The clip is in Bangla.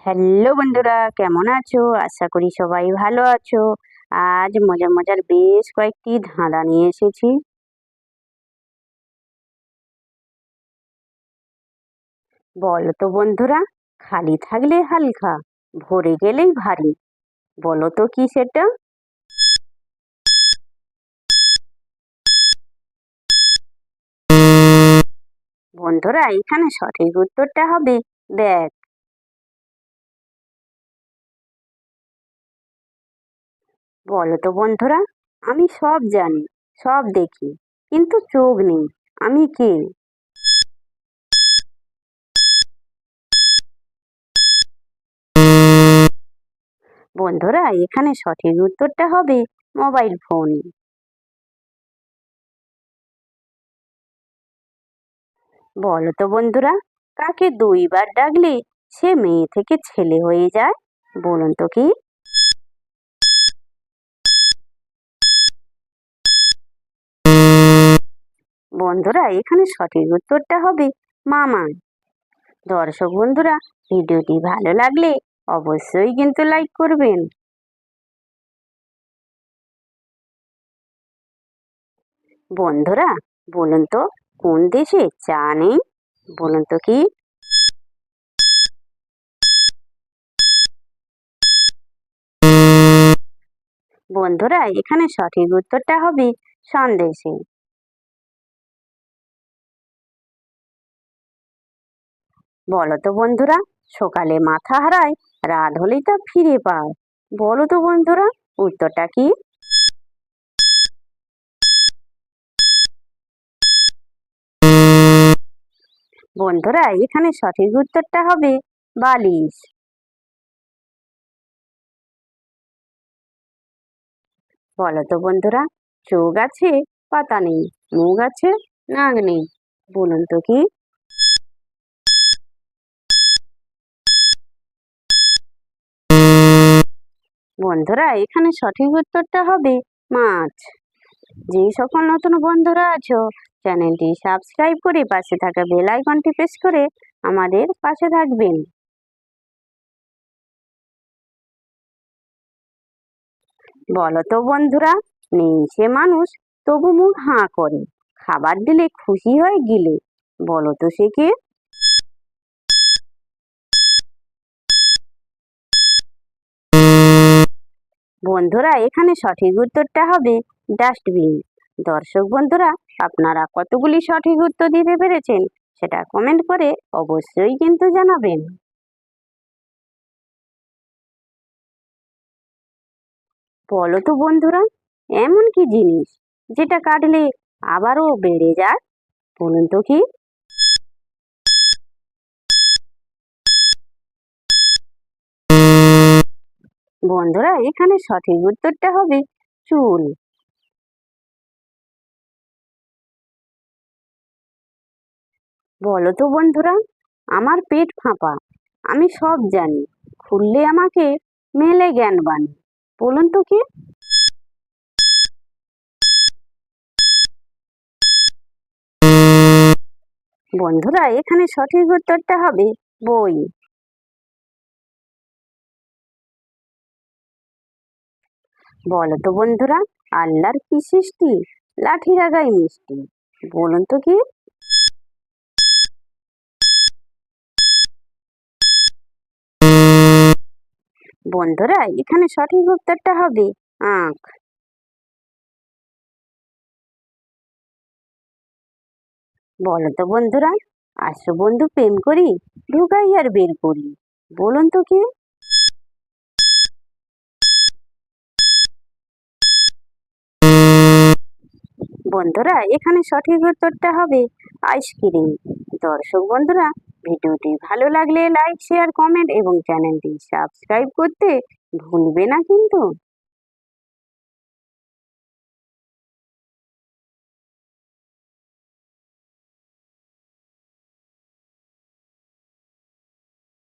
হ্যালো বন্ধুরা, কেমন আছো? আশা করি সবাই ভালো আছো। আজ মজার মজার বেশ কয়েকটি ধাঁধা নিয়ে এসেছি। বলো তো বন্ধুরা, খালি থাকলে হালকা, ভরে গেলেই ভারী। বলো তো কি সেটা? বন্ধুরা, এখানে সঠিক উত্তরটা হবে ব্যাগ। বলো তো বন্ধুরা, আমি সব জানি, সব দেখি, কিন্তু চোখ নেই। আমি কে? বন্ধুরা, এখানে সঠিক উত্তরটা হবে মোবাইল ফোন। বলো তো বন্ধুরা, কাকে দুইবার ডাকলে সে মেয়ে থেকে ছেলে হয়ে যায়? বলুন তো কি? বন্ধুরা, এখানে সঠিক উত্তরটা হবে মামা। দর্শক বন্ধুরা, ভিডিওটি ভালো লাগলে অবশ্যই কিন্তু লাইক করবেন। বন্ধুরা, বলুন তো কোন দেশে চা নেই? বলুন তো কি? বন্ধুরা, এখানে সঠিক উত্তরটা হবে সন্দেশে। বলো তো বন্ধুরা, সকালে মাথা হারায়, রাত হলেই তা ফিরে পায়। বলো তো বন্ধুরা, উত্তরটা কি? বন্ধুরা, এখানে সঠিক উত্তরটা হবে বালিশ। বলো তো বন্ধুরা, চোখ আছে, পাতা নেই, মুখ আছে, নাক নেই। বলুন তো কি? বন্ধুরা, এখানে সঠিক উত্তরটা হবে মাছ। যেই সকল নতুন বন্ধুরা আছো, চ্যানেলটি সাবস্ক্রাইব করে পাশে থাকা বেল আইকনটি প্রেস করে আমাদের পাশে থাকবেন। বলো তো বন্ধুরা, নেই সে মানুষ, তবু মুখ হাঁ করে, খাবার দিলে খুশি হয় গিলে। বলো তো সে কে? বন্ধুরা, এখানে সঠিক উত্তরটা হবে ডাস্টবিন। দর্শক বন্ধুরা, আপনারা কতগুলি সঠিক উত্তর দিতে পেরেছেন সেটা কমেন্ট করে অবশ্যই কিন্তু জানাবেন। বলো তো বন্ধুরা, এমন কি জিনিস যেটা কাটলে আবারও বেড়ে যায়? বলুন তো কি? বন্ধুরা, এখানে সঠিক উত্তরটা হবে চুল। বলো তো বন্ধুরা, আমার পেট ফাঁপা, আমি সব জানি, খুললে আমাকে মেলে জ্ঞান বানি। বলুন তো কি? বন্ধুরা, এখানে সঠিক উত্তরটা হবে বই। বলো তো বন্ধুরা, আল্লাহর কি সৃষ্টি, লাঠি রাগাই মিষ্টি। বলুন তো কি? বন্ধুরা, এখানে সঠিক উত্তরটা হবে আখ। বলো তো বন্ধুরা, আসো বন্ধু প্রেম করি, ঢুকাই আর বের করি। বলুন তো কি? বন্ধুরা, এখানে সঠিক উত্তরটা হবে আইসক্রিম। দর্শক বন্ধুরা, ভিডিওটি ভালো লাগলে লাইক শেয়ার কমেন্ট এবং চ্যানেলটি সাবস্ক্রাইব করতে ভুলবে না কিন্তু।